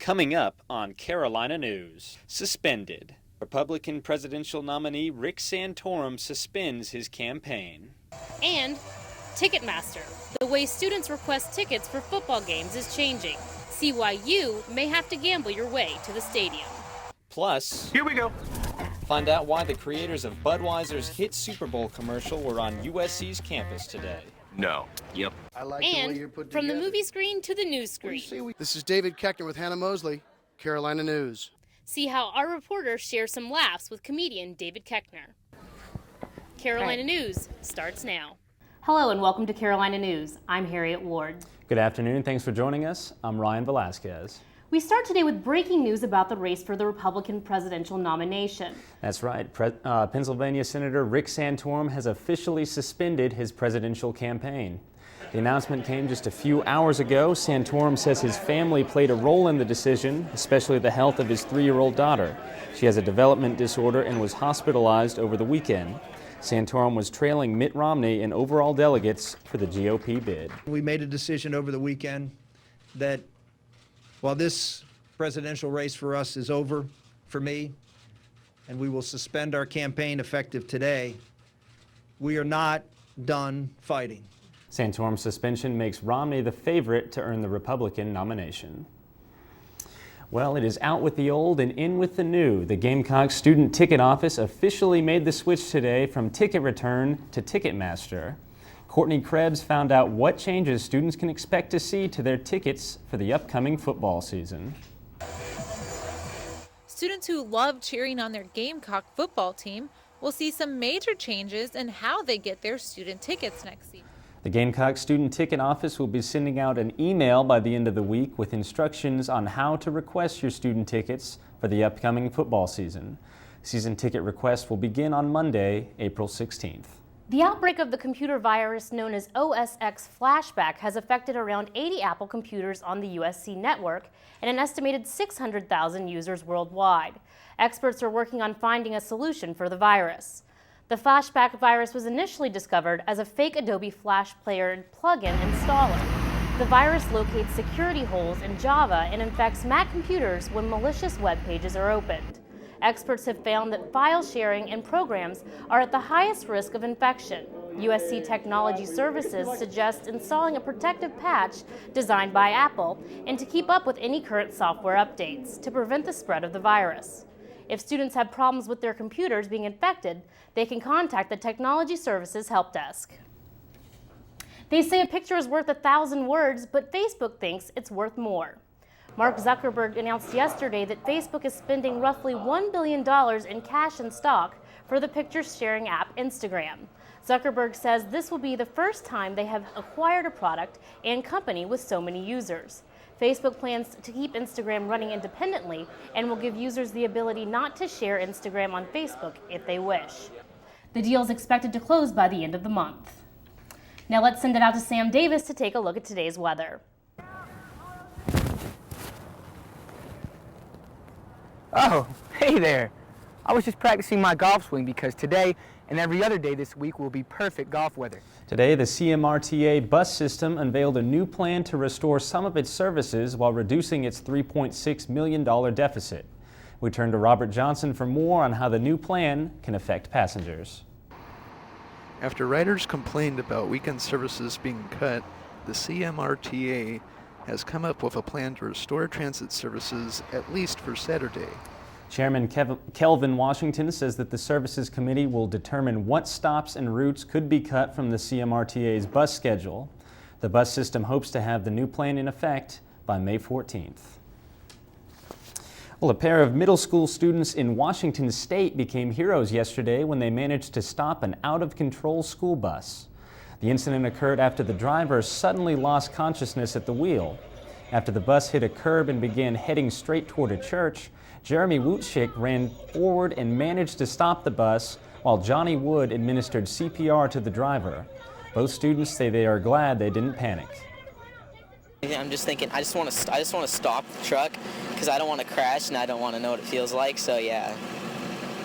Coming up on Carolina News, suspended. Republican presidential nominee Rick Santorum suspends his campaign. And Ticketmaster. The way students request tickets for football games is changing. See why you may have to gamble your way to the stadium. Plus, here we go. Find out why the creators of Budweiser's hit Super Bowl commercial were on USC's campus today. No. Yep. I like And the way you're put from together. the movie screen to the news screen. This is David Keckner with Hannah Mosley, Carolina News. See how our reporter shares some laughs with comedian David Keckner. Carolina News starts now. Hello and welcome to Carolina News. I'm Harriet Ward. Good afternoon. Thanks for joining us. I'm Ryan Velasquez. We start today with breaking news about the race for the Republican presidential nomination. That's right. Pennsylvania Senator Rick Santorum has officially suspended his presidential campaign. The announcement came just a few hours ago. Santorum says his family played a role in the decision, especially the health of his 3-year-old daughter. She has a development disorder and was hospitalized over the weekend. Santorum was trailing Mitt Romney in overall delegates for the GOP bid. We made a decision over the weekend that while this presidential race for us is over for me, and we will suspend our campaign effective today, we are not done fighting. Santorum's suspension makes Romney the favorite to earn the Republican nomination. Well, it is out with the old and in with the new. The Gamecock Student Ticket Office officially made the switch today from ticket return to Ticketmaster. Courtney Krebs found out what changes students can expect to see to their tickets for the upcoming football season. Students who love cheering on their Gamecock football team will see some major changes in how they get their student tickets next season. The Gamecock Student Ticket Office will be sending out an email by the end of the week with instructions on how to request your student tickets for the upcoming football season. Season ticket requests will begin on Monday, April 16th. The outbreak of the computer virus known as OS X Flashback has affected around 80 Apple computers on the USC network and an estimated 600,000 users worldwide. Experts are working on finding a solution for the virus. The Flashback virus was initially discovered as a fake Adobe Flash Player plugin installer. The virus locates security holes in Java and infects Mac computers when malicious web pages are opened. Experts have found that file sharing and programs are at the highest risk of infection. USC Technology Services suggests installing a protective patch designed by Apple and to keep up with any current software updates to prevent the spread of the virus. If students have problems with their computers being infected, they can contact the Technology Services Help Desk. They say a picture is worth 1,000 words, but Facebook thinks it's worth more. Mark Zuckerberg announced yesterday that Facebook is spending roughly $1 billion in cash and stock for the picture-sharing app Instagram. Zuckerberg says this will be the first time they have acquired a product and company with so many users. Facebook plans to keep Instagram running independently and will give users the ability not to share Instagram on Facebook if they wish. The deal is expected to close by the end of the month. Now let's send it out to Sam Davis to take a look at today's weather. Oh, hey there. I was just practicing my golf swing because today and every other day this week will be perfect golf weather. Today, the CMRTA bus system unveiled a new plan to restore some of its services while reducing its $3.6 million deficit. We turn to Robert Johnson for more on how the new plan can affect passengers. After riders complained about weekend services being cut, the CMRTA has come up with a plan to restore transit services at least for Saturday. Chairman Kelvin Washington says that the Services Committee will determine what stops and routes could be cut from the CMRTA's bus schedule. The bus system hopes to have the new plan in effect by May 14th. Well, a pair of middle school students in Washington State became heroes yesterday when they managed to stop an out-of-control school bus. The incident occurred after the driver suddenly lost consciousness at the wheel. After the bus hit a curb and began heading straight toward a church, Jeremy Wutschik ran forward and managed to stop the bus while Johnny Wood administered CPR to the driver. Both students say they are glad they didn't panic. I'm just thinking, I just want to stop the truck because I don't want to crash and I don't want to know what it feels like. So yeah,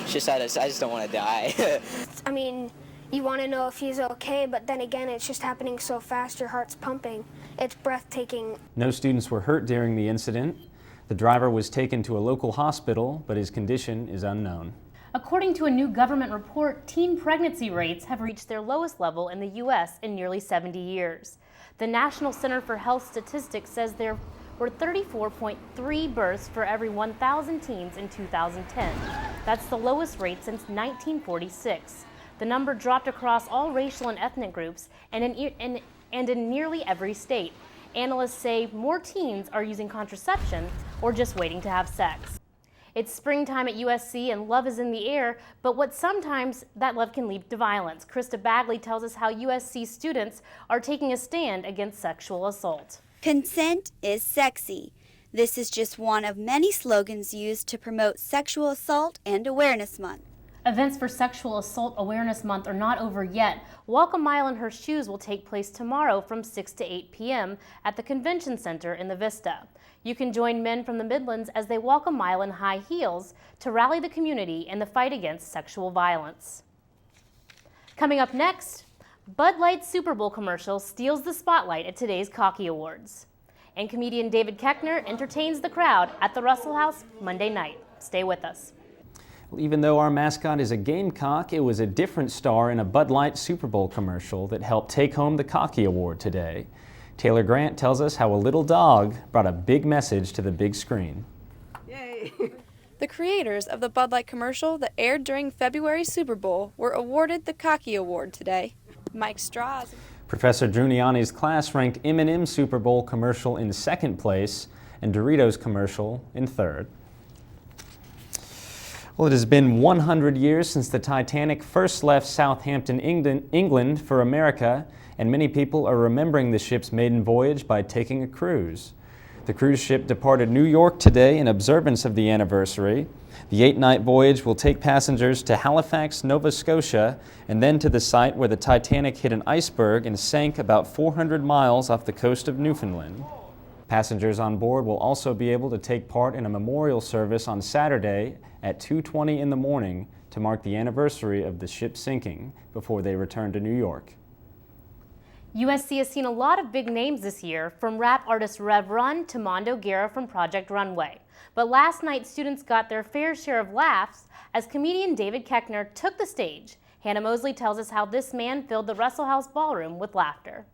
it's just I just don't want to die. I mean, you want to know if he's okay, but then again, it's just happening so fast, your heart's pumping. It's breathtaking. No students were hurt during the incident. The driver was taken to a local hospital, but his condition is unknown. According to a new government report, teen pregnancy rates have reached their lowest level in the U.S. in nearly 70 years. The National Center for Health Statistics says there were 34.3 births for every 1,000 teens in 2010. That's the lowest rate since 1946. The number dropped across all racial and ethnic groups and in nearly every state. Analysts say more teens are using contraception or just waiting to have sex. It's springtime at USC and love is in the air, but sometimes that love can lead to violence. Krista Bagley tells us how USC students are taking a stand against sexual assault. Consent is sexy. This is just one of many slogans used to promote Sexual Assault and Awareness Month. Events for Sexual Assault Awareness Month are not over yet. Walk a Mile in Her Shoes will take place tomorrow from 6 to 8 p.m. at the Convention Center in the Vista. You can join men from the Midlands as they walk a mile in high heels to rally the community in the fight against sexual violence. Coming up next, Bud Light's Super Bowl commercial steals the spotlight at today's Cocky Awards. And comedian David Koechner entertains the crowd at the Russell House Monday night. Stay with us. Even though our mascot is a gamecock, it was a different star in a Bud Light Super Bowl commercial that helped take home the Cocky Award today. Taylor Grant tells us how a little dog brought a big message to the big screen. Yay! The creators of the Bud Light commercial that aired during February's Super Bowl were awarded the Cocky Award today. Mike Strother. Professor Giuliani's class ranked M&M Super Bowl commercial in second place and Doritos commercial in third. Well, it has been 100 years since the Titanic first left Southampton, England for America, and many people are remembering the ship's maiden voyage by taking a cruise. The cruise ship departed New York today in observance of the anniversary. The 8-night voyage will take passengers to Halifax, Nova Scotia, and then to the site where the Titanic hit an iceberg and sank about 400 miles off the coast of Newfoundland. Passengers on board will also be able to take part in a memorial service on Saturday at 2:20 in the morning to mark the anniversary of the ship sinking before they return to New York. USC has seen a lot of big names this year, from rap artist Rev Run to Mondo Guerra from Project Runway. But last night, students got their fair share of laughs as comedian David Koechner took the stage. Hannah Mosley tells us how this man filled the Russell House ballroom with laughter.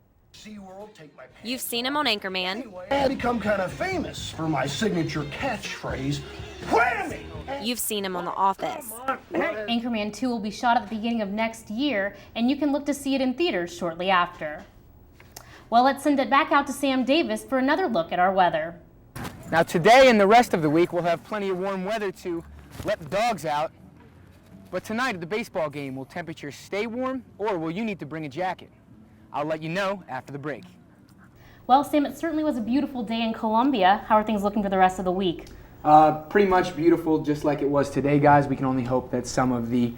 You've seen him on Anchorman. I become kind of famous for my signature catchphrase, whammy! You've seen him on The Office. Anchorman 2 will be shot at the beginning of next year, and you can look to see it in theaters shortly after. Well, let's send it back out to Sam Davis for another look at our weather. Now today and the rest of the week we'll have plenty of warm weather to let the dogs out. But tonight at the baseball game, will temperatures stay warm or will you need to bring a jacket? I'll let you know after the break. Well, Sam, it certainly was a beautiful day in Columbia. How are things looking for the rest of the week? Pretty much beautiful, just like it was today, guys. We can only hope that some of the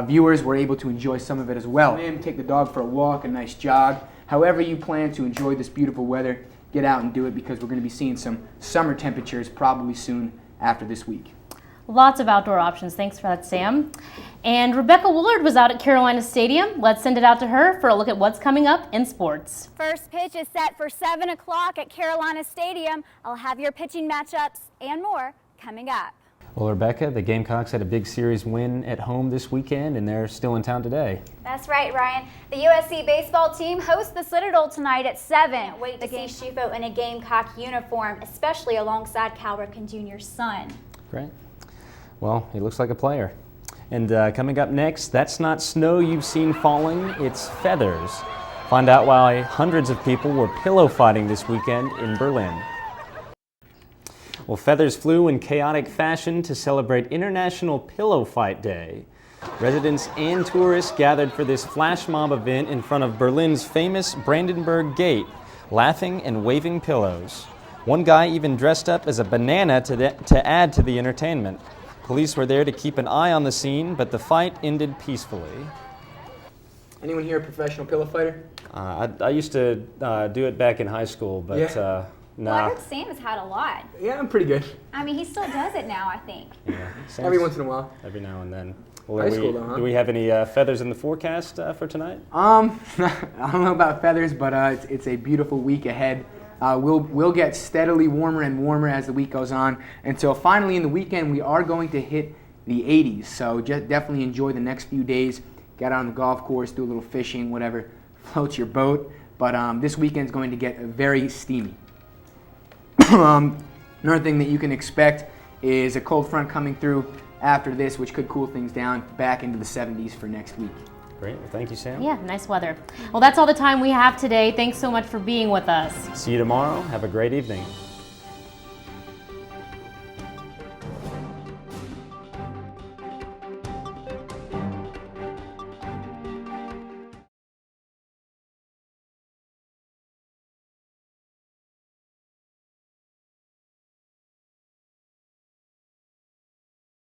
viewers were able to enjoy some of it as well. Take the dog for a walk, a nice jog. However you plan to enjoy this beautiful weather, get out and do it because we're going to be seeing some summer temperatures probably soon after this week. Lots of outdoor options. Thanks for that, Sam. And Rebecca Woolard was out at Carolina Stadium. Let's send it out to her for a look at what's coming up in sports. First pitch is set for 7 o'clock at Carolina Stadium. I'll have your pitching matchups and more coming up. Well, Rebecca, the Gamecocks had a big series win at home this weekend, and they're still in town today. That's right, Ryan. The USC baseball team hosts the Citadel tonight at 7. Wait to see Shufo in a Gamecock uniform, especially alongside Cal Ripken Jr.'s son. Great. Well, he looks like a player. And coming up next, that's not snow you've seen falling, it's feathers. Find out why hundreds of people were pillow fighting this weekend in Berlin. Well, feathers flew in chaotic fashion to celebrate International Pillow Fight Day. Residents and tourists gathered for this flash mob event in front of Berlin's famous Brandenburg Gate, laughing and waving pillows. One guy even dressed up as a banana to add to the entertainment. Police were there to keep an eye on the scene, but the fight ended peacefully. Anyone here a professional pillow fighter? I used to do it back in high school, but yeah. Well, I heard Sam has had a lot. Yeah, I'm pretty good. I mean, he still does it now, I think. Yeah, every once in a while. Every now and then. Well, high school, though, huh? Do we have any feathers in the forecast for tonight? I don't know about feathers, but it's a beautiful week ahead. We'll get steadily warmer and warmer as the week goes on until finally in the weekend we are going to hit the 80s. So just definitely enjoy the next few days. Get out on the golf course, do a little fishing, whatever floats your boat. But this weekend's going to get very steamy. Another thing that you can expect is a cold front coming through after this, which could cool things down back into the 70s for next week. Great. Well, thank you, Sam. Yeah, nice weather. Well, that's all the time we have today. Thanks so much for being with us. See you tomorrow. Have a great evening.